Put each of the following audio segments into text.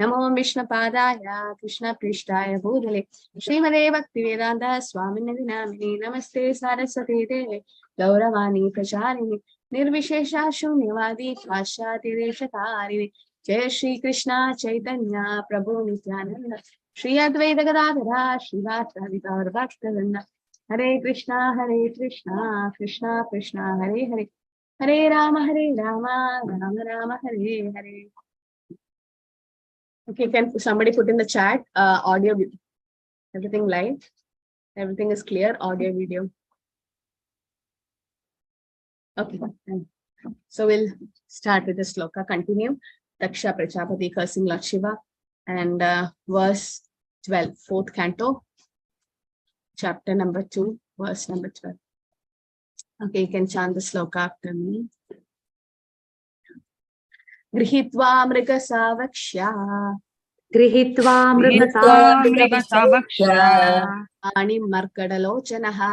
Namo Vishnapadaya Krishna Prishtaya Bhudale Srimade Bhaktivedanta Swamini Namini Namaste Saraswati Deve Gauravani Pracharini Nirvishesha Shunyavadi Pashati Reshatharini Jai Shri Krishna Chaitanya Prabhu Nityananda Shri Advaita Gadadhara Shivasa Vitar Bhaktivinoda Hare Krishna Krishna Krishna Hare Hare Hare Rama Rama Rama Hare Hare. Okay, can somebody put in the chat audio, everything live, everything is clear, audio, video. Okay, so we'll start with the sloka, continue. Daksha Prajapati cursing Lord Shiva, and verse 12, 4th canto, chapter number 2, verse number 12. Okay, you can chant the sloka after me. Grihitva mriga savaksha Panim Markadalochanaha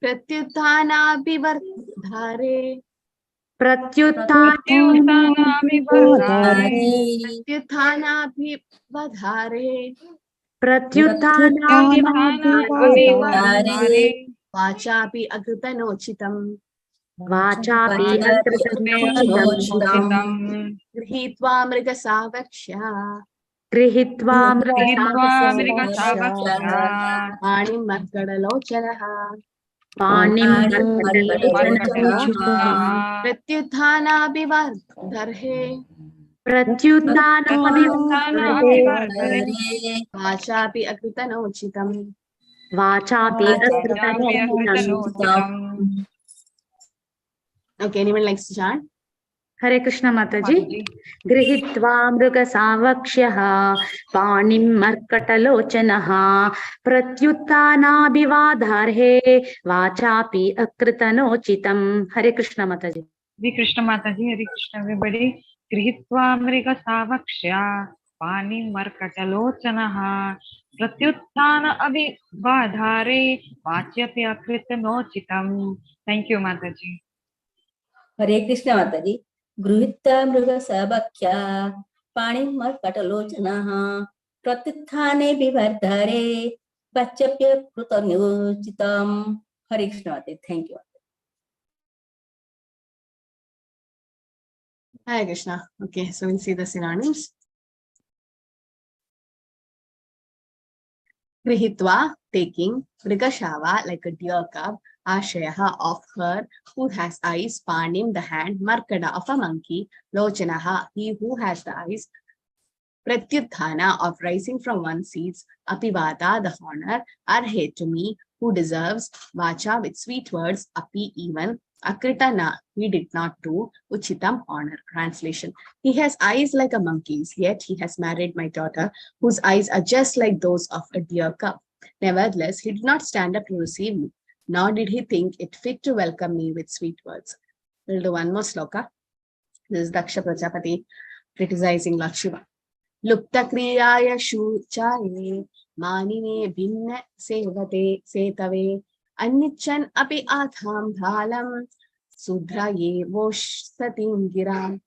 Pratyuttana Bivardhare Vachapi Agrutanochitam Grihitva Mriga Savaksha Panim Markadalochanaha Pratyuttana Bivardhare Vachapi Agrutanochitam Okay, anyone likes to chant? Hare Krishna Mataji. Grihitva mruga savakshyaha panim markatalochanaha pratyuttana bivadharhe vachapi akritanochitam. Hare Krishna Mataji. Hare Krishna Mataji. Hare Krishna everybody. Grihitva mriga savakshya panim markatalochanaha pratyuttana abhivadhare vachapi akritanochitam. Thank you, Mataji. Hare Krishna Mataji. Gruhitta mruga sabakya panim markatalochanaha pratyuthane bivardhare vachapya krutanochitam. Hare Krishna Mataji. Thank you. Hare Krishna. Okay, so we'll see the synonyms. Grihitva, taking, Mrigashava, like a deer cub, Ashayaha, of her, who has eyes, Panim, the hand, Markada, of a monkey, Lochanaha, he who has the eyes, Pratyuthana, of rising from one's seats, Apivada, the honor, Arhe, to me, who deserves, Vacha, with sweet words, Api, even, Akritana, he did not do, Uchitam, honor. Translation. He has eyes like a monkey's, yet he has married my daughter, whose eyes are just like those of a deer cub. Nevertheless, he did not stand up to receive me, nor did he think it fit to welcome me with sweet words. We'll do one more sloka. This is Daksha Prajapati criticizing Lord Shiva. Lupta kriyaya shuchaye manine binna sevate setave Anichan api atham dhalam sudraye voshsatim giram.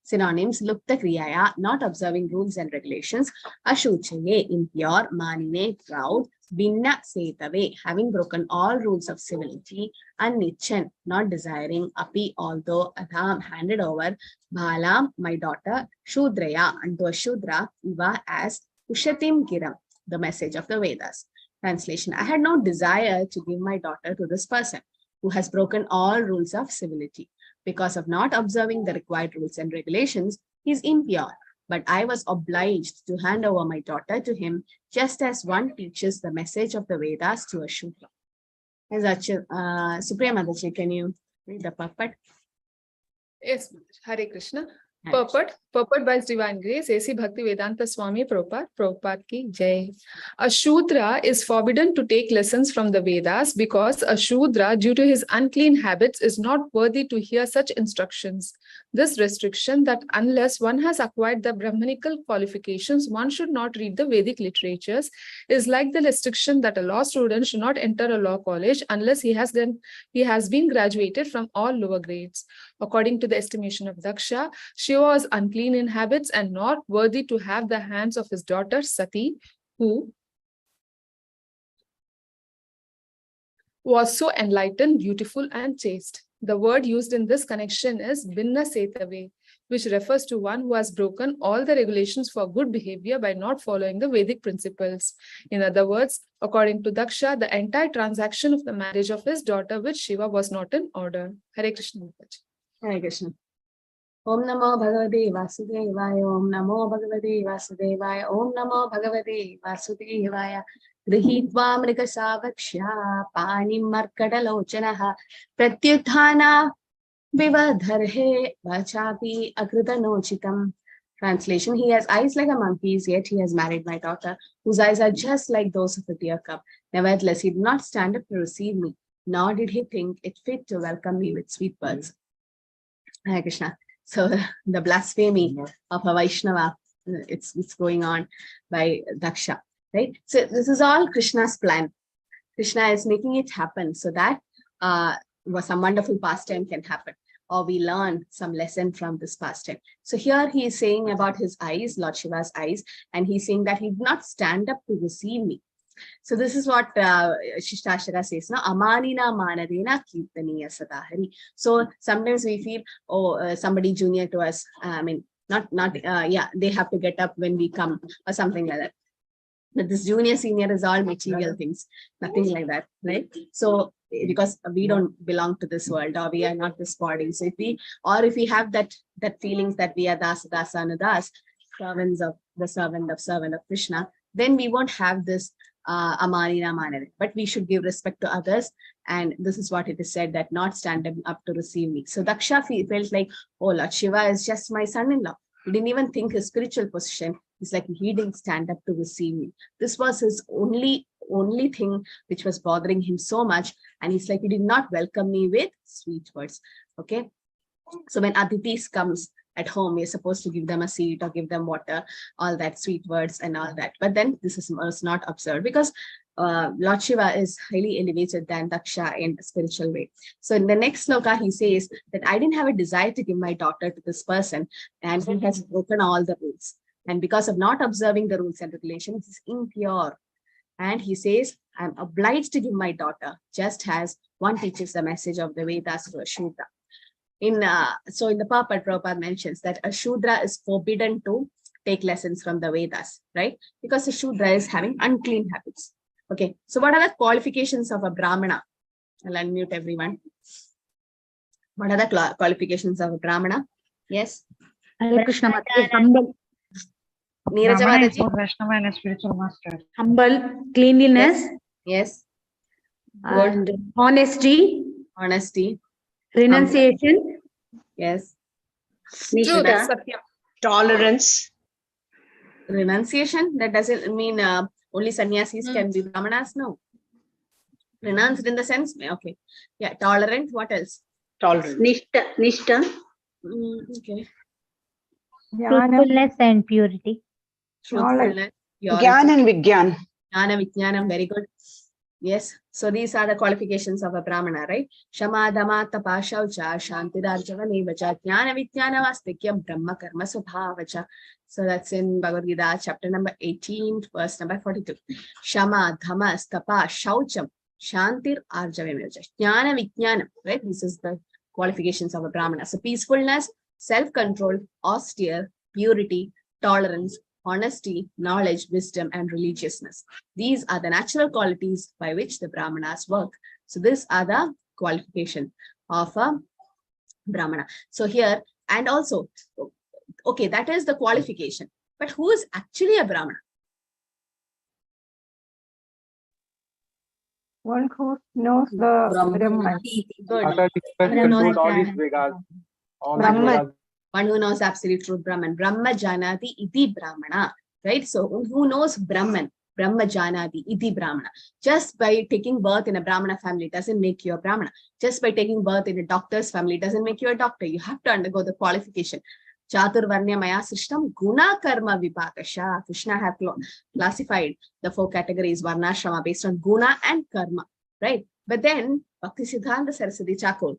Synonyms: lupta kriyaya, not observing rules and regulations, ashuchaye, impure, manine, proud, binna setave, having broken all rules of civility, anichan, not desiring, api, although, atham, handed over, bhalam, my daughter, shudraya, unto a shudra, iva, as ushatim giram, the message of the Vedas. Translation. I had no desire to give my daughter to this person who has broken all rules of civility. Because of not observing the required rules and regulations, he is impure. But I was obliged to hand over my daughter to him, just as one teaches the message of the Vedas to a Shudra. Supriya Mataji, can you read the purport? Yes, Hare Krishna. Purport by His Divine Grace, A.C. Bhaktivedanta Swami Prabhupada ki Jai. A Shudra is forbidden to take lessons from the Vedas because a Shudra, due to his unclean habits, is not worthy to hear such instructions. This restriction that unless one has acquired the Brahmanical qualifications, one should not read the Vedic literatures is like the restriction that a law student should not enter a law college unless he has been graduated from all lower grades. According to the estimation of Daksha, Shiva was unclean in habits and not worthy to have the hands of his daughter Sati, who was so enlightened, beautiful, and chaste. The word used in this connection is Binna Setave, which refers to one who has broken all the regulations for good behavior by not following the Vedic principles. In other words, according to Daksha, the entire transaction of the marriage of his daughter with Shiva was not in order. Hare Krishna. Hare Krishna. Om Namo Bhagavate Vasudevaya. Om Namo Bhagavate Vasudevaya. Om Namo Bhagavate Vasudevaya. Grihitva mrikasavaksha panim markadalochanaha pratyuthana vivadharhe vachapi akritanochitam. Translation: He has eyes like a monkey's, yet he has married my daughter, whose eyes are just like those of a tear cup. Nevertheless, he did not stand up to receive me, nor did he think it fit to welcome me with sweet words. Hare Krishna. So the blasphemy of a Vaishnava, it's going on by Daksha. Right? So this is all Krishna's plan. Krishna is making it happen so that some wonderful pastime can happen, or we learn some lesson from this pastime. So here he is saying about his eyes, Lord Shiva's eyes, and he's saying that he did not stand up to receive me. So this is what Shishtashara says, no? Amanina manadena kirtaniya sadahari. So sometimes we feel, somebody junior to us, they have to get up when we come or something like that. But this junior senior is all material things, nothing like that, right? So because we don't belong to this world, or we are not this body. So if we have that feelings that we are dasa anudas, servant of Krishna, then we won't have this amanina manade. But we should give respect to others, and this is what it is said, that not stand up to receive me. So Daksha felt like, oh, Lord Shiva is just my son-in-law. He didn't even think his spiritual position. It's like he didn't stand up to receive me. This was his only thing which was bothering him so much. And he's like, he did not welcome me with sweet words. Okay. So when Adhitis comes at home, we're supposed to give them a seat or give them water, all that sweet words and all that. But then this was not observed, because Lord Shiva is highly elevated than Daksha in a spiritual way. So in the next sloka, he says that I didn't have a desire to give my daughter to this person, and he has broken all the rules. And because of not observing the rules and regulations, he's impure. And he says, I'm obliged to give my daughter, just as one teaches the message of the Vedas to a Shudra. So in the Purport, Prabhupada mentions that a Shudra is forbidden to take lessons from the Vedas, right? Because a Shudra is having unclean habits. Okay, so what are the qualifications of a Brahmana? I'll unmute everyone. What are the qualifications of a Brahmana? Yes? Hare Krishna Mataji, humble. Neeraja Brahmana is Mataji? both Vaishnava and a spiritual master. Humble, cleanliness, Yes. and honesty, Honesty. renunciation, Yes. Truth, Nishta, Satyam. Tolerance, Renunciation, that doesn't mean only sannyasis can be Brahmanas. No. Renounced in the sense, okay. Yeah, tolerant, what else? tolerance, Nishta, Okay. Truthfulness and purity. Truthfulness, Gyan and Vigyan. Jnana Vijnanam, very good. Yes, so these are the qualifications of a Brahmana, right? Shama, Dhamma, Tapa, Shaucha, Shantirarjava, Nevacha, Jnana Vijnana Vastikyam, Brahma Karma Subhavacha. So that's in Bhagavad Gita, chapter number 18, verse number 42. Shama, Dhamma, Tapa, Shaucham, Shantir, Arjava, Nevacha. Jnana Vijnanam, right? This is the qualifications of a Brahmana. So peacefulness, self-control, austere, purity, tolerance, honesty, knowledge, wisdom, and religiousness. These are the natural qualities by which the Brahmanas work. So these are the qualifications of a Brahmana. So here, and also, okay, that is the qualification. But who is actually a Brahmana? One who knows the Brahman. Good. One who knows absolute truth, Brahman. Brahma Janati iti Brahmana. Right? So who knows Brahman? Brahma Janati iti Brahmana. Just by taking birth in a Brahmana family doesn't make you a Brahmana. Just by taking birth in a doctor's family doesn't make you a doctor. You have to undergo the qualification. Chatur Varnya Maya Srishtam Guna Karma Vipakasha. Krishna have classified the 4 categories Varnashrama based on Guna and Karma. Right? But then Bhakti Siddhanta Saraswati Thakur,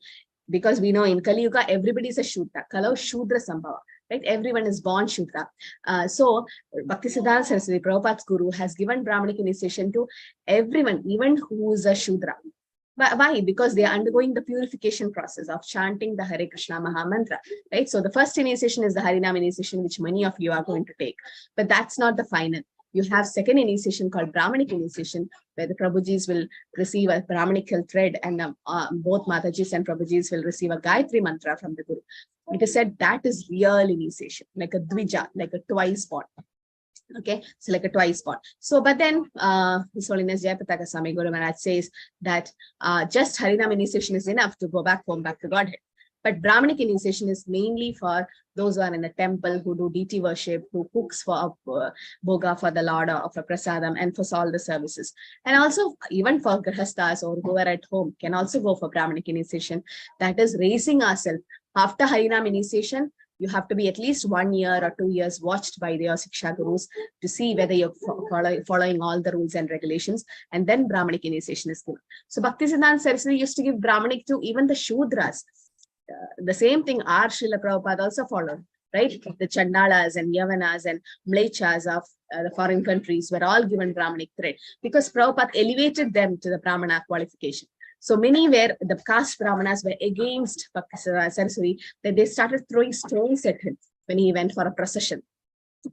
because we know in Kali Yuga, everybody is a Shudra. Kalau Shudra Sambhava, right? Everyone is born Shudra. So Bhaktisiddhanta Saraswati, Prabhupada's guru, has given Brahmanic initiation to everyone, even who is a Shudra. Why? Because they are undergoing the purification process of chanting the Hare Krishna Maha Mantra, right? So the first initiation is the Harinam initiation, which many of you are going to take, but that's not the final. You have second initiation called Brahmanic initiation, where the Prabhujis will receive a Brahmanical thread, and both Matajis and Prabhujis will receive a Gayatri mantra from the Guru. It is said that is real initiation, like a Dvija, like a twice born. Okay, so like a twice born. So, but then His Holiness Jayapataka Swami Guru Maharaj says that just Harinam initiation is enough to go back home, back to Godhead. But Brahmanic initiation is mainly for those who are in a temple, who do deity worship, who cooks for Bhoga for the Lord or for Prasadam and for all the services. And also even for Grihasthas or who are at home can also go for Brahmanic initiation. That is raising ourselves. After Harinam initiation, you have to be at least 1 year or 2 years watched by their Siksha Gurus to see whether you're following all the rules and regulations, and then Brahmanic initiation is given. So Bhaktisiddhanta Saraswati used to give Brahmanic to even the Shudras. The same thing our Srila Prabhupada also followed, right? The Chandalas and Yavanas and Mlechas of the foreign countries were all given Brahmanic thread because Prabhupada elevated them to the Brahmana qualification. So many were, the caste Brahmanas were against Bhaktisiddhanta Saraswati, that they started throwing stones at him when he went for a procession.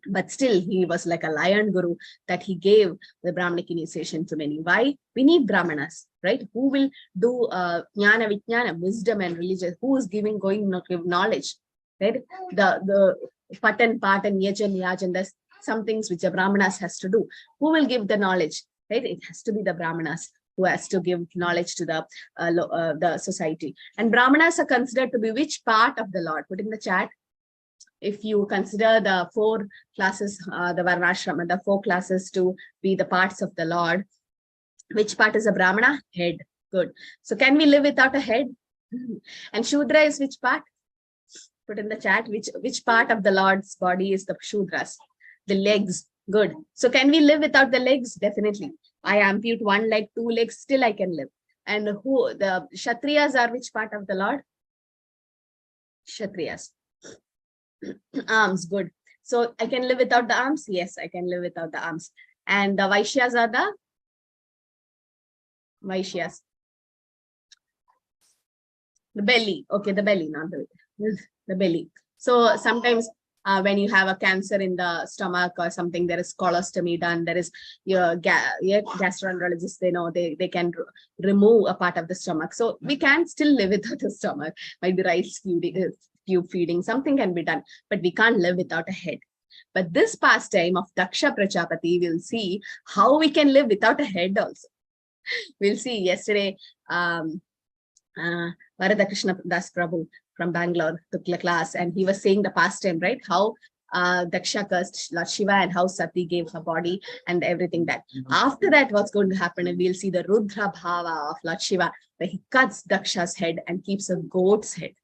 But still, he was like a lion guru that he gave the Brahmanic initiation to many. Why? We need Brahmanas, right? Who will do jnana, vijnana, wisdom and religion? Who is going to give knowledge, right? The patan, patan, yajan, yajan, there's some things which the Brahmanas has to do. Who will give the knowledge, right? It has to be the Brahmanas who has to give knowledge to the society. And Brahmanas are considered to be which part of the Lord? Put in the chat. If you consider the 4 classes, the Varnashrama, the 4 classes to be the parts of the Lord, which part is a Brahmana? Head. Good. So can we live without a head? And Shudra is which part? Put in the chat, which part of the Lord's body is the Shudras? The legs. Good. So can we live without the legs? Definitely. I ampute 1 leg, 2 legs, still I can live. And who the Kshatriyas are which part of the Lord? Kshatriyas. Arms, good. So I can live without the arms? Yes, I can live without the arms. And the Vaishyas are the Vaishyas. The belly. Okay, the belly, not the belly. So sometimes when you have a cancer in the stomach or something, there is colostomy done. There is your gastroenterologists, they know they can remove a part of the stomach. So we can still live without a stomach. Might be rice tube feeding, something can be done, but we can't live without a head. But this pastime of Daksha Prajapati, we'll see how we can live without a head also. We'll see yesterday, Varada Krishna Das Prabhu from Bangalore took the class, and he was saying the pastime, right? How Daksha cursed Lord Shiva and how Sati gave her body and everything that. After that, what's going to happen? And we'll see the Rudra Bhava of Lord Shiva, where he cuts Daksha's head and keeps a goat's head.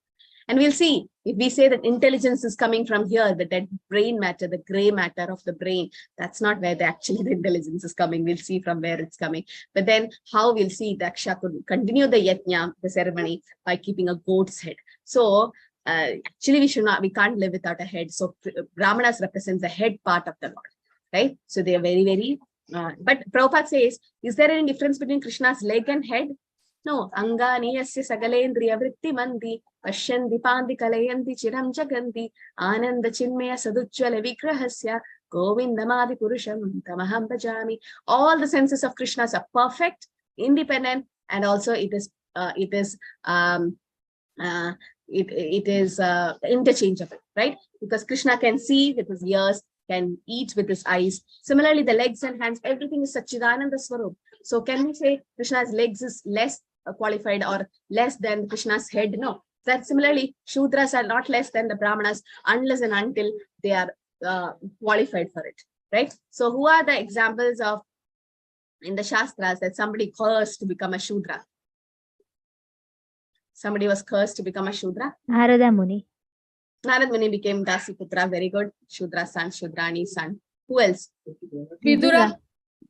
And we'll see, if we say that intelligence is coming from here, the dead brain matter, the gray matter of the brain, that's not where the intelligence is coming. We'll see from where it's coming. But then how we'll see Daksha could continue the yajna, the ceremony, by keeping a goat's head. So actually we can't live without a head. So Brahmanas represents the head part of the Lord, right? So they are very, very, but Prabhupada says, is there any difference between Krishna's leg and head? No. Angani yasya sagalendriya vritti mandi pashyandi pandi kalayanti chiram jaganti ananda chinmaya sadujjvala vigrahasya govindamadi purusham tamaham bhajami. All the senses of Krishna's are perfect, independent, and also it is interchangeable, right? Because Krishna can see with his ears, can eat with his eyes. Similarly, the legs and hands, everything is Satchidananda Swarup. So can we say Krishna's legs is less qualified or less than Krishna's head? No. That similarly, Shudras are not less than the Brahmanas unless and until they are qualified for it, right? So who are the examples of in the Shastras that somebody cursed to become a Shudra? Somebody was cursed to become a Shudra? Narada Muni. Narada Muni became Dasiputra, very good. Shudra son, Shudrani son. Who else? Vidura.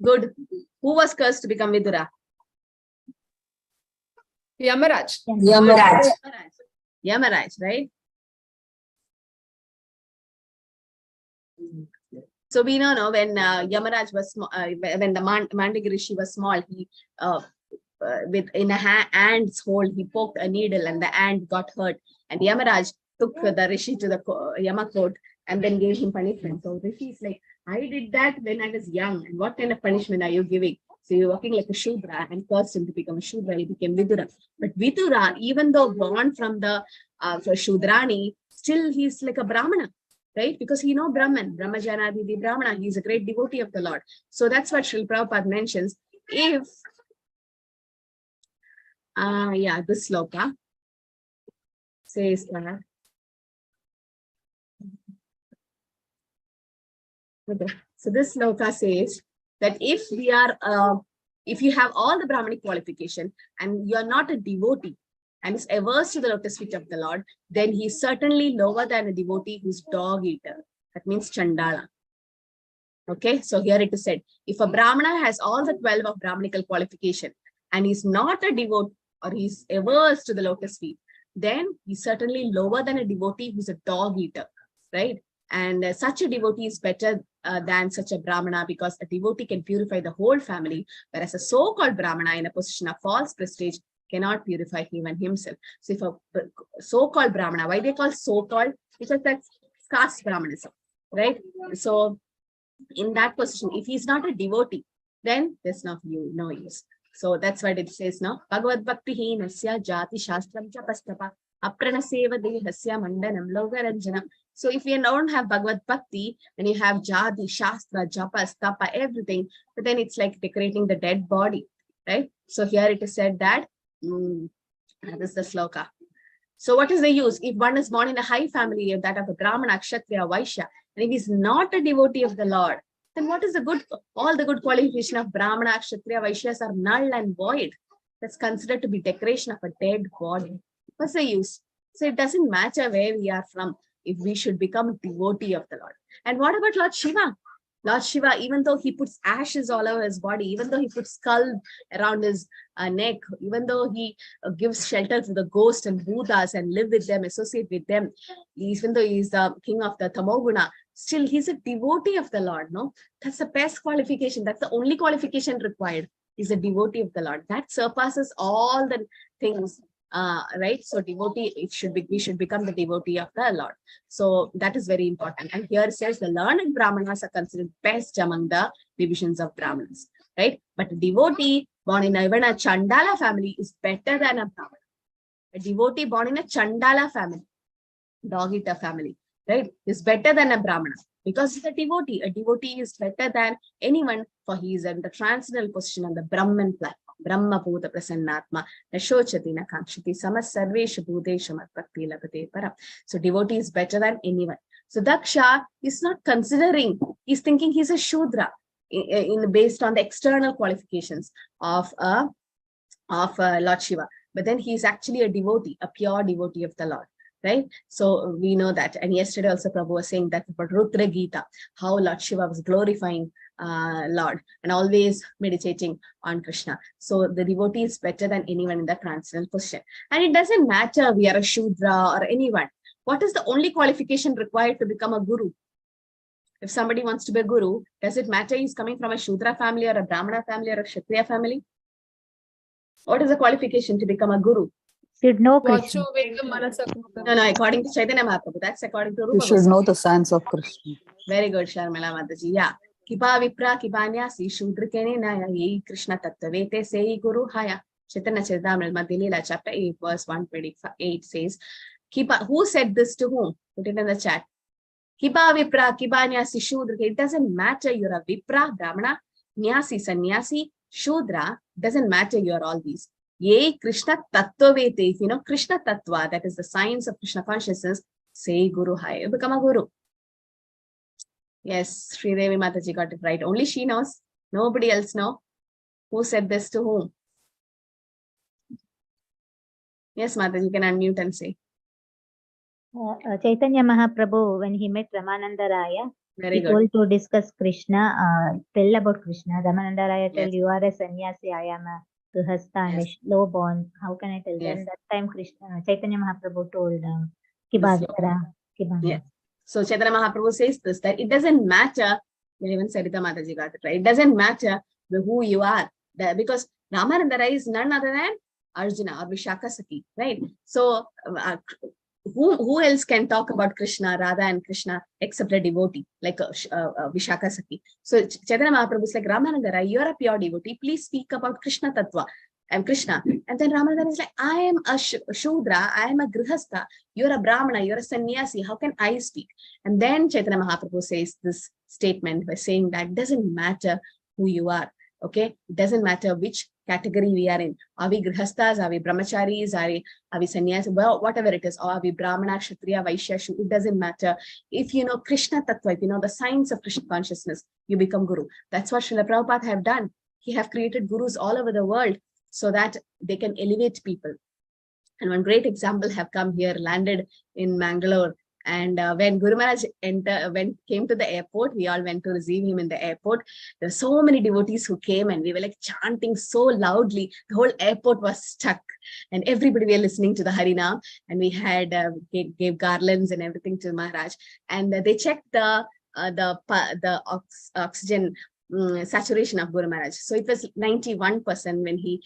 Good. Who was cursed to become Vidura? Yamaraj. Yamaraj. Yamaraj, right? So we know when Yamaraj was when the Mandika Rishi was small, he with in a ant's hole he poked a needle and the ant got hurt, and Yamaraj took the Rishi to the Yama court and then gave him punishment. So Rishi is like, I did that when I was young, and what kind of punishment are you giving? So you're walking like a Shudra and cursed him to become a Shudra. He became Vidura. But Vidura, even though born from the Shudrani, still he's like a Brahmana, right? Because he knows Brahman, Brahmajanadi, the Brahmana. He's a great devotee of the Lord. So that's what Srila Prabhupada mentions. If, this sloka says that. Okay. So this sloka says that if we are, if you have all the Brahmanic qualification and you are not a devotee and is averse to the lotus feet of the Lord, then he is certainly lower than a devotee who's dog eater. That means Chandala. Okay, so here it is said, if a Brahmana has all the 12 of Brahmanical qualification and is not a devotee or he's averse to the lotus feet, then he's certainly lower than a devotee who's a dog eater, right? And such a devotee is better than such a Brahmana, because a devotee can purify the whole family, whereas a so-called Brahmana in a position of false prestige cannot purify even himself. So if a so-called Brahmana, why they call so-called? Because that's caste Brahmanism, right? So in that position, if he's not a devotee, then there's no use. So that's what it says now. Bhagavad Bhakti hi nasya jati shastram japastapa apranaseva dehasya mandanam logaranjanam. So if you don't have Bhagavad Bhakti, then you have Jati, Shastra, Japa, Stapa, everything, but then it's like decorating the dead body, right? So here it is said that, this is the sloka. So what is the use? If one is born in a high family, that of a Brahmana, Kshatriya, Vaishya, and if he's not a devotee of the Lord, then what is the good, all the good qualification of Brahmana, Kshatriya, Vaishyas are null and void. That's considered to be decoration of a dead body. What's the use? So it doesn't matter where we are from, if we should become a devotee of the Lord. And what about Lord Shiva? Lord Shiva, even though he puts ashes all over his body, even though he puts skull around his neck, even though he gives shelter to the ghosts and Buddhas and live with them, associate with them, even though he's the king of the Tamoguna, still he's a devotee of the Lord, no? That's the best qualification. That's the only qualification required. He's a devotee of the Lord. That surpasses all the things. Right? So devotee, we should become the devotee of the Lord. So that is very important. And here it says the learned Brahmanas are considered best among the divisions of Brahmanas, right? But a devotee born in even a Chandala family is better than a Brahmana. A devotee born in a Chandala family, dog eater family, right, is better than a Brahmana, because he's a devotee. A devotee is better than anyone, for he is in the transcendental position on the Brahman platform. Brahma Bhuta Prasannatma Nashochati na Kankshati Samas Sarveshu Bhuteshu Matbhakti Labhate Param. So devotee is better than anyone. So Daksha is not considering, he's thinking he's a Shudra based on the external qualifications of Lord Shiva. But then he's actually a devotee, a pure devotee of the Lord. Right? So we know that. And yesterday also Prabhu was saying that about Rudra Gita, how Lord Shiva was glorifying Lord and always meditating on Krishna. So the devotee is better than anyone in the transcendental position. And it doesn't matter we are a Shudra or anyone. What is the only qualification required to become a guru? If somebody wants to be a guru, does it matter he's coming from a Shudra family or a Brahmana family or a Kshatriya family? What is the qualification to become a guru? Should know Watch Krishna. over the Manasa. No, according to Chaitanya Mahaprabhu, that's according to Rupa You should Goswami. know the science of Krishna. Very good, Sharmila Mataji. Yeah. Kipa Vipra Kipanya Si Shudrikene Naya Ye Krishna Tattavete Sei Guru Haya. Chaitanya Charitamrita Madhya chapter 8, verse 128 says, Kipa, who said this to whom? Put it in the chat. Kipa Vipra Kipanya Si Shudrikene. It doesn't matter you're a Vipra, Brahmana, Nyasi, Sannyasi, Shudra, doesn't matter you're all these. Ye Krishna Tattvavete, if you know Krishna Tattva, that is the science of Krishna consciousness, say Guru Hai, become a guru. Yes, Sri Devi Mataji got it right. Only she knows. Nobody else knows. Who said this to whom? Yes, Mataji, you can unmute and say. Chaitanya Mahaprabhu, when he met Ramananda Raya, Very he good. told to discuss Krishna, tell about Krishna. Ramananda Raya told, Yes. you are a sannyasi, I am a Grihastha and Yes. low born. How can I tell them? Yes. That time Chaitanya Mahaprabhu told This Kibhasara, Kibhasara. Yes. So Chaitanya Mahaprabhu says this, that it doesn't matter, even Sarita Mataji got it right, it doesn't matter who you are, because Ramananda Rai is none other than Arjuna or Vishaka Saki, right? So who else can talk about Krishna, Radha and Krishna except a devotee like Vishaka Saki? So Chaitanya Mahaprabhu is like, Ramananda Rai, you're a pure devotee, please speak about Krishna Tattva. I'm Krishna. And then Ramananda is like, I am a Shudra, I am a Grihastha, you're a Brahmana, you're a sannyasi, how can I speak? And then Chaitanya Mahaprabhu says this statement by saying that it doesn't matter who you are, okay? It doesn't matter which category we are in. Are we Grihasthas, are we Brahmacharis, are we sannyasi, well, whatever it is, or are we Brahmana, Kshatriya, Vaishya, Shudra, it doesn't matter. If you know Krishna Tattva, if you know the science of Krishna consciousness, you become Guru. That's what Srila Prabhupada have done. He have created gurus all over the world so that they can elevate people. And one great example have come here, landed in Mangalore. And when Guru Maharaj came to the airport, we all went to receive him in the airport. There were so many devotees who came and we were like chanting so loudly. The whole airport was stuck and everybody were listening to the Harinam. And we had gave garlands and everything to Maharaj. And they checked the oxygen saturation of Guru Maharaj. So it was 91% when he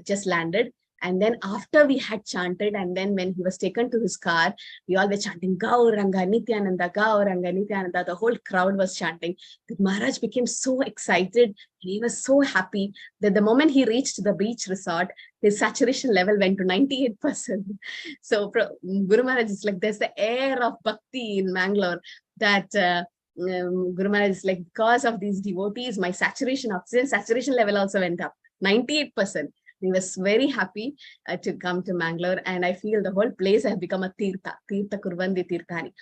just landed. And then after we had chanted, and then when he was taken to his car, we all were chanting, Gauranga, Nityananda, Gauranga, Nityananda. The whole crowd was chanting. That Maharaj became so excited and he was so happy that the moment he reached the beach resort, his saturation level went to 98%. So Guru Maharaj is like, there's the air of bhakti in Mangalore that Guru Maharaj is like, because of these devotees, my oxygen saturation level also went up 98%. He was very happy to come to Mangalore, and I feel the whole place has become a tirtha kurvandi tirthani.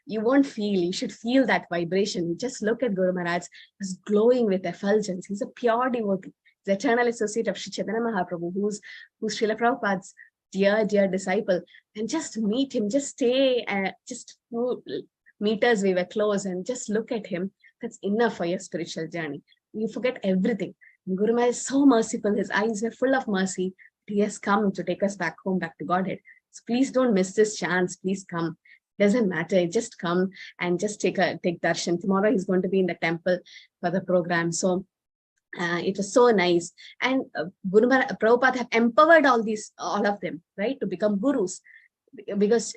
You won't feel, you should feel that vibration. Just look at Guru Maharaj, he's glowing with effulgence. He's a pure devotee. He's the eternal associate of Sri Chaitanya Mahaprabhu, who's Srila Prabhupada's dear disciple. And just meet him, just stay just few meters we were close and just look at him. That's enough for your spiritual journey. You forget everything. Guru Maharaj is so merciful. His eyes were full of mercy. He has come to take us back home, back to Godhead. So please don't miss this chance. Please come. Doesn't matter. Just come and just take darshan. Tomorrow he's going to be in the temple for the program. So it was so nice. And Guru Maharaj, Prabhupada have empowered all of them, right, to become gurus. Because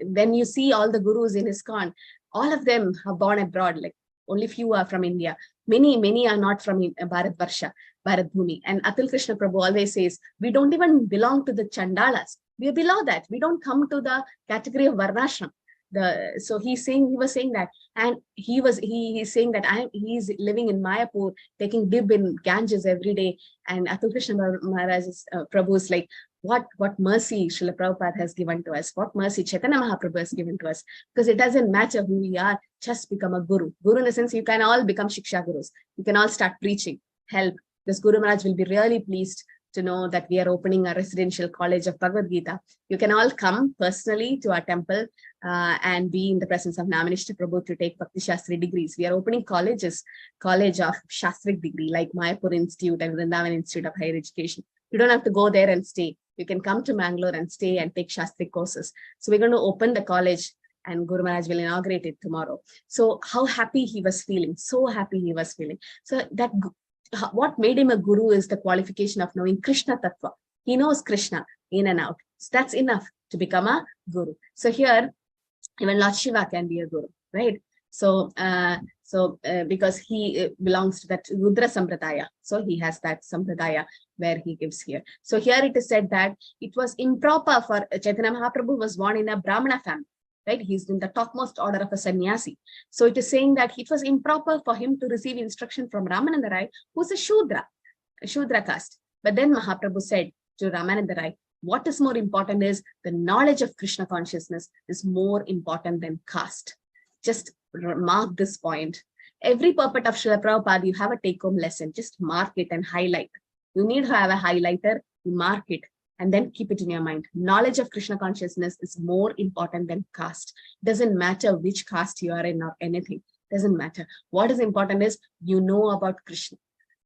when you see all the gurus in ISKCON, all of them are born abroad. Like only few are from India. Many are not from Bharat Varsha, Bharat Bhumi. And Atul Krishna Prabhu always says, we don't even belong to the Chandalas. We are below that. We don't come to the category of Varnashram. So he was saying that, and he's saying that he's living in Mayapur, taking dip in Ganges every day. And Atul Krishna Maharaj's Prabhu is like, what mercy Srila Prabhupada has given to us, what mercy Chaitanya Mahaprabhu has given to us, because it doesn't matter who we are, just become a guru. Guru in the sense, you can all become Shiksha Gurus. You can all start preaching, help. This Guru Maharaj will be really pleased to know that we are opening a residential college of Bhagavad Gita. You can all come personally to our temple and be in the presence of Namanishta Prabhu to take Bhakti Shastri degrees. We are opening college of Shastrik degree like Mayapur Institute and Vrindavan Institute of Higher Education. You don't have to go there and stay. You can come to Mangalore and stay and take Shastrik courses. So we're going to open the college and Guru Maharaj will inaugurate it tomorrow. So how happy he was feeling, so happy he was feeling. So that what made him a guru is the qualification of knowing Krishna Tattva. He knows Krishna in and out. So that's enough to become a guru. So here, even Lord Shiva can be a guru, right? So, because he belongs to that Rudra Sampradaya. So he has that Sampradaya where he gives here. So here it is said that it was improper for Chaitanya Mahaprabhu was born in a Brahmana family, right? He's in the topmost order of a sannyasi. So it is saying that it was improper for him to receive instruction from Ramananda Rai, who's a Shudra caste. But then Mahaprabhu said to Ramananda Rai, what is more important is the knowledge of Krishna consciousness is more important than caste. Just mark this point. Every purport of Srila Prabhupada, you have a take-home lesson. Just mark it and highlight. You need to have a highlighter, you mark it, and then keep it in your mind. Knowledge of Krishna consciousness is more important than caste. Doesn't matter which caste you are in or anything. Doesn't matter. What is important is you know about Krishna.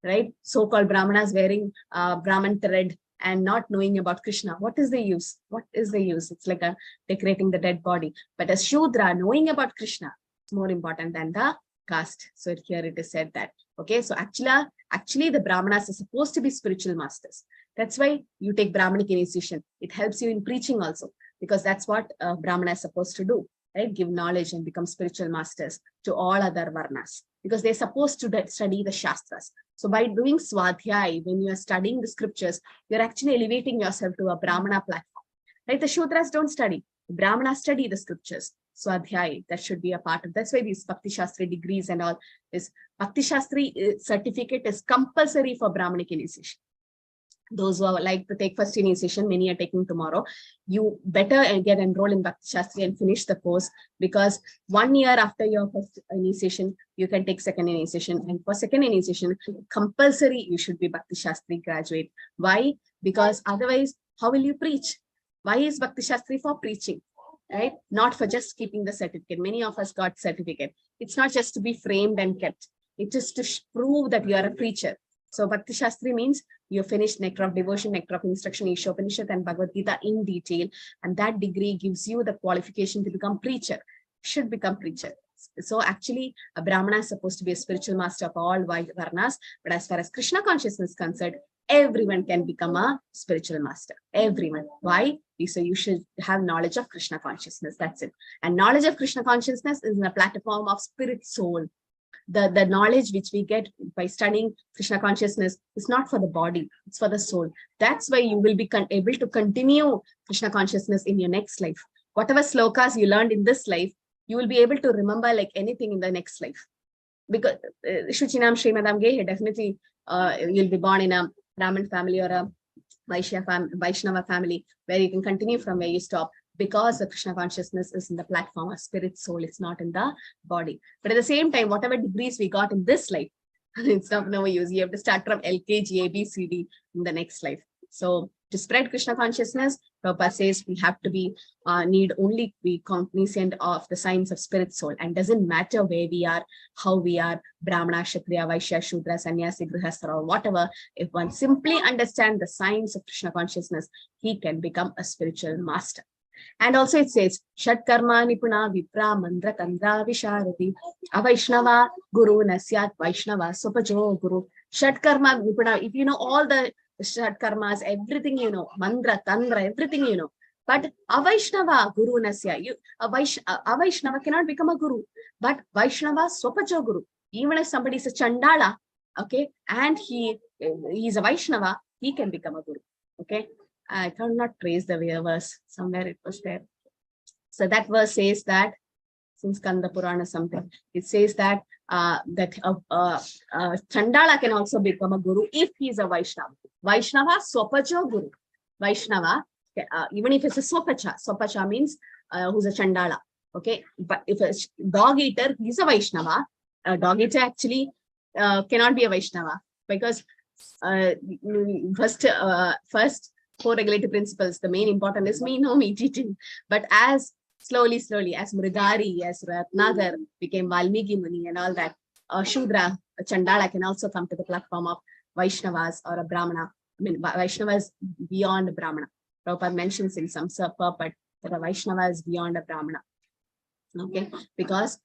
right? So-called Brahmanas wearing Brahman thread and not knowing about Krishna. What is the use? What is the use? It's like decorating the dead body. But as Shudra, knowing about Krishna is more important than the caste. So here it is said that. Okay, so actually the Brahmanas are supposed to be spiritual masters. That's why you take Brahmanic initiation. It helps you in preaching also, because that's what Brahmana is supposed to do, right? Give knowledge and become spiritual masters to all other varnas, because they're supposed to study the Shastras. So by doing Swadhyay, when you are studying the scriptures, you're actually elevating yourself to a Brahmana platform, right? The Shudras don't study. The Brahmanas study the scriptures. Swadhyay, that should be a part of, that's why these Bhakti Shastri degrees and all, this Bhakti Shastri certificate is compulsory for Brahmanic initiation. Those who are like to take first initiation, many are taking tomorrow. You better get enrolled in Bhakti Shastri and finish the course, because 1 year after your first initiation, you can take second initiation. And for second initiation, compulsory, you should be Bhakti Shastri graduate. Why? Because otherwise, how will you preach? Why is Bhakti Shastri? For preaching, right? Not for just keeping the certificate. Many of us got certificate. It's not just to be framed and kept. It is to prove that you are a preacher. So Bhakti Shastri means you finished Nectar of Devotion, Nectar of Instruction, Ishopanishad and Bhagavad Gita in detail. And that degree gives you the qualification to become preacher, should become preacher. So actually, a Brahmana is supposed to be a spiritual master of all varnas. But as far as Krishna consciousness is concerned, everyone can become a spiritual master. Everyone. Why? So you should have knowledge of Krishna consciousness. That's it. And knowledge of Krishna consciousness is in a platform of spirit soul. The knowledge which we get by studying Krishna consciousness is not for the body, it's for the soul. That's why you will be able to continue Krishna consciousness in your next life. Whatever slokas you learned in this life, you will be able to remember like anything in the next life. Because Shuchinam Srimadam Gehe, definitely you'll be born in a Brahmin family or a Vaishnava family, where you can continue from where you stop, because the Krishna consciousness is in the platform of spirit soul, it's not in the body. But at the same time, whatever degrees we got in this life, it's not no use. You have to start from LKG, ABCD in the next life. So to spread Krishna consciousness, Prabhupada says we have to be need only be cognizant of the signs of spirit soul, and doesn't matter where we are, how we are, Brahmana, Kshatriya, Vaishya, Shudra, Sannyasi, Grihastha, or whatever. If one simply understands the signs of Krishna consciousness, he can become a spiritual master. And also it says, Shat Karma Nipuna Vipra Mandra Kandra Visharati Avaishnava Guru Nasyat Vaishnava Sopajo Guru. Shat Karma Nipuna, if you know all the Shat Karmas, everything you know, Mandra, Tandra, everything you know. But Avaishnava Guru Nasya, Avaishnava cannot become a Guru, but Vaishnava Sopajo Guru. Even if somebody is a Chandala, okay, and he is a Vaishnava, he can become a Guru, okay. I cannot trace the verse, somewhere it was there. So that verse says that, since Kanda Purana something, it says that Chandala can also become a Guru if he is a Vaishnava. Vaishnava Swapacha Guru. Vaishnava, even if it's a Swapacha means who's a Chandala. Okay, but if a dog eater, he's a Vaishnava. A dog eater actually cannot be a Vaishnava, because first 4 regulative principles, the main important is no meat eating. But as slowly, as Mridari, as Ratnagar became Valmiki Muni and all that, Shudra, a Chandala can also come to the platform of Vaishnavas or a Brahmana. I mean, Vaishnava is beyond Brahmana. Prabhupada mentions in some purport that a Vaishnava is beyond a Brahmana. Okay, because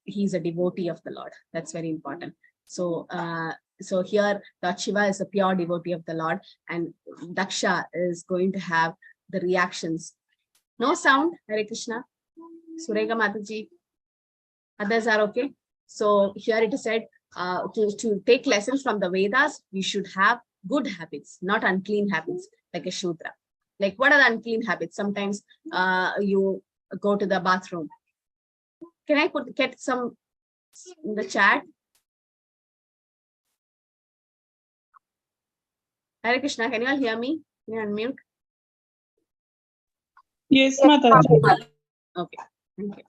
he's a devotee of the Lord. That's very important. So, so here Lord Shiva is a pure devotee of the Lord, and Daksha is going to have the reactions. No sound, Hare Krishna. Surega Mataji. Others are okay. So here it is said, to take lessons from the Vedas, we should have good habits, not unclean habits, like a Shudra. Like, what are the unclean habits? Sometimes you go to the bathroom. Can I get some in the chat? Hare Krishna, can you all hear me? Can you unmute? Yes, Mataji. Okay, thank you.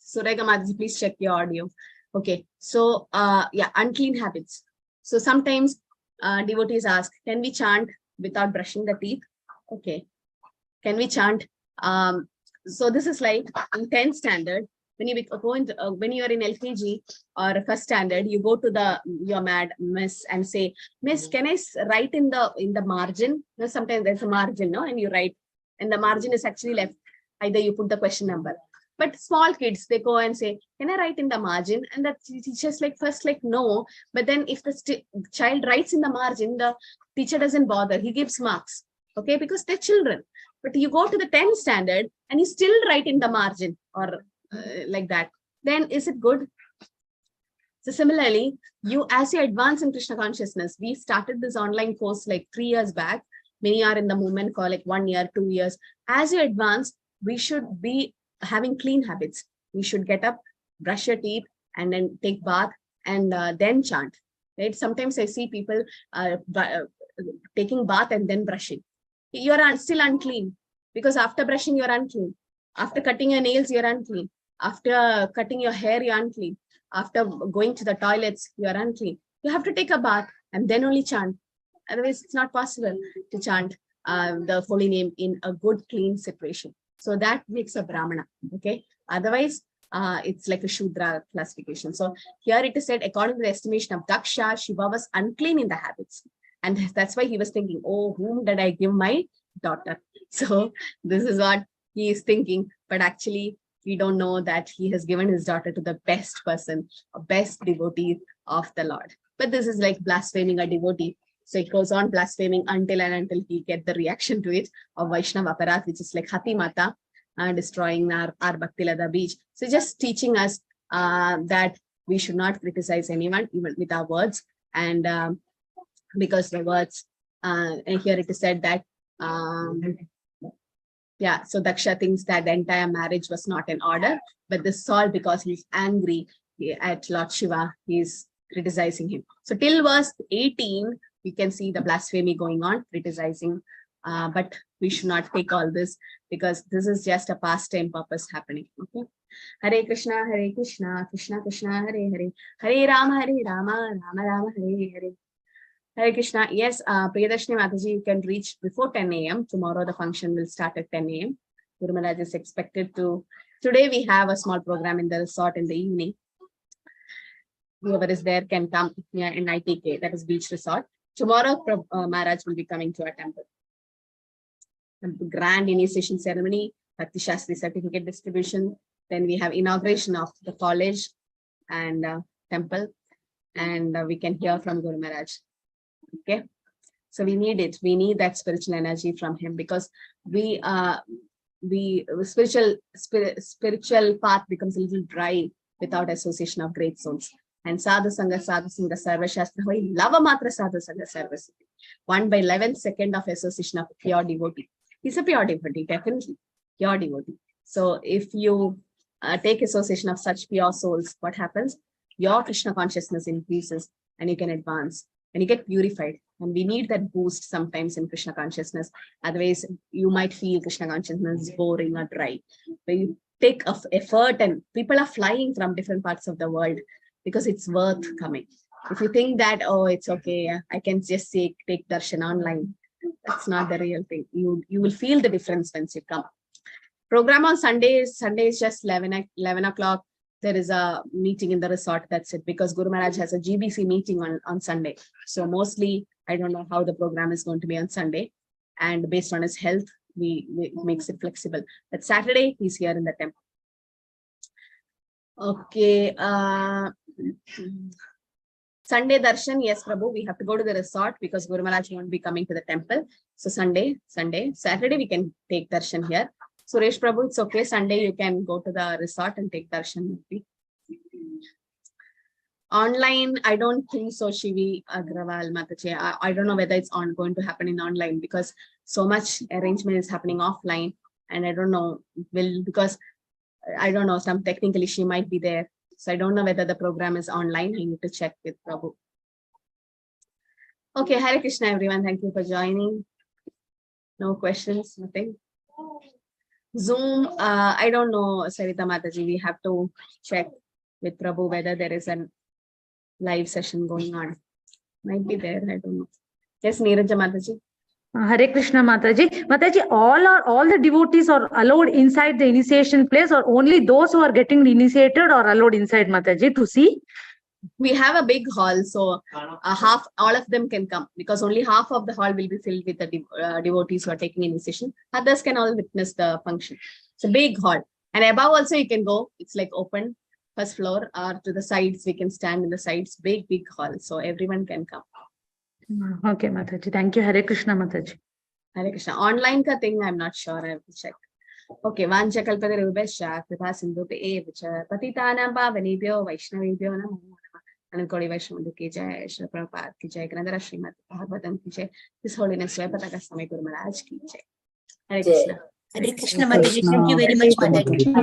Surega Mataji, please check your audio. Okay, so yeah, unclean habits. So sometimes devotees ask, can we chant without brushing the teeth? Okay. Can we chant? So this is like in 10th standard, when you go into, when you are in LKG or first standard, you go to your miss and say, Miss, can I write in the margin? No, sometimes there's a margin, no, and you write, and the margin is actually left. Either you put the question number. But small kids, they go and say, can I write in the margin? And the teacher's like, first like, no. But then if the child writes in the margin, the teacher doesn't bother. He gives marks, okay, because they're children. But you go to the 10th standard and you still write in the margin or like that. Then is it good? So similarly, as you advance in Krishna consciousness, we started this online course like 3 years back. Many are in the movement for like 1 year, 2 years. As you advance, we should be having clean habits. We should get up, brush your teeth, and then take bath, and then chant. Right? Sometimes I see people taking bath and then brushing. You are still unclean, because after brushing you're unclean. After cutting your nails, you're unclean. After cutting your hair, you're unclean. After going to the toilets, you're unclean. You have to take a bath and then only chant. Otherwise, it's not possible to chant the holy name in a good, clean situation. So that makes a Brahmana, okay? Otherwise, it's like a Shudra classification. So here it is said, according to the estimation of Daksha, Shiva was unclean in the habits. And that's why he was thinking, oh, whom did I give my daughter? So this is what he is thinking. But actually, we don't know that he has given his daughter to the best person, a best devotee of the Lord. But this is like blaspheming a devotee. So it goes on blaspheming until he get the reaction to it of Vaishnava Aparat, which is like Hati Mata, destroying our Bhakti Lada beach. So just teaching us that we should not criticize anyone, even with our words. And because the words, and here it is said that, yeah, so Daksha thinks that the entire marriage was not in order, but this is all because he's angry at Lord Shiva. He's criticizing him. So till verse 18, we can see the blasphemy going on, criticizing, but we should not take all this, because this is just a pastime purpose happening. Okay. Hare Krishna, Krishna Krishna, Hare Hare, Hare Rama, Rama Rama, Hare Hare. Hare Krishna. Yes, Priyadarshini Mataji, you can reach before 10 a.m. Tomorrow the function will start at 10 a.m. Guru Maharaj is expected to. Today we have a small program in the resort in the evening. Whoever is there can come here in ITK, that is beach resort. Tomorrow, Maharaj will be coming to our temple. A grand initiation ceremony, Bhakti Shastri certificate distribution. Then we have inauguration of the college and temple, and we can hear from Guru Maharaj. Okay, so we need it. We need that spiritual energy from him, because spiritual path becomes a little dry without association of great souls. And sadhu sangha sarva shastra hoy lava matra sadhu sangha sarva siddhi. 1/11 second of association of pure devotee. He's a pure devotee, definitely pure devotee. So if you take association of such pure souls, what happens? Your Krishna consciousness increases and you can advance and you get purified. And we need that boost sometimes in Krishna consciousness. Otherwise, you might feel Krishna consciousness is boring or dry. But you take effort, and people are flying from different parts of the world, because it's worth coming. If you think that, oh, it's okay, I can just take darshan online, that's not the real thing. You will feel the difference once you come. Program on Sunday is just 11 o'clock. There is a meeting in the resort, that's it, because Guru Maharaj has a GBC meeting on Sunday. So mostly, I don't know how the program is going to be on Sunday. And based on his health, we makes it flexible. But Saturday, he's here in the temple. Okay. Sunday darshan, yes, Prabhu, we have to go to the resort because Guru Maharaj won't be coming to the temple. So Sunday, Saturday we can take darshan here. Suresh Prabhu, it's okay. Sunday you can go to the resort and take darshan. Online, I don't think so, Shivi Agrawal Mataji. I don't know whether it's going to happen in online, because so much arrangement is happening offline, and I don't know, because I don't know, some technical issue might be there. So I don't know whether the program is online. I need to check with Prabhu. Okay, Hare Krishna, everyone. Thank you for joining. No questions, nothing. Zoom, I don't know, Sarita Mataji. We have to check with Prabhu whether there is a live session going on. Might be there, I don't know. Yes, Neeraja Mataji. Hare Krishna Mataji. Mataji, all the devotees are allowed inside the initiation place, or only those who are getting initiated are allowed inside, Mataji, to see? We have a big hall, so half, all of them can come, because only half of the hall will be filled with the devotees who are taking initiation. Others can all witness the function. It's a big hall, and above also you can go. It's like open, first floor, or to the sides. We can stand in the sides. Big hall, so everyone can come. Okay, Mataji. Thank you. Hare Krishna Mataji. Hare Krishna. Online ka thing, I'm not sure. I have to check. Okay, Vancha Kalpatarubhascha, Kripa Sindhupe Evacha, Patitanam Pavanebhyo, Vaishnavebhyo Namo Namah, Anukodi Vaishnavu ki jai, Shri Prabhupada ki jai, Kannada Srimad Bhagavatam ki jai, His Holiness Vaipataka Swami Guru Maharaj ki jai. Hare Krishna. Hare Krishna Mataji. Thank you very much, Mataji.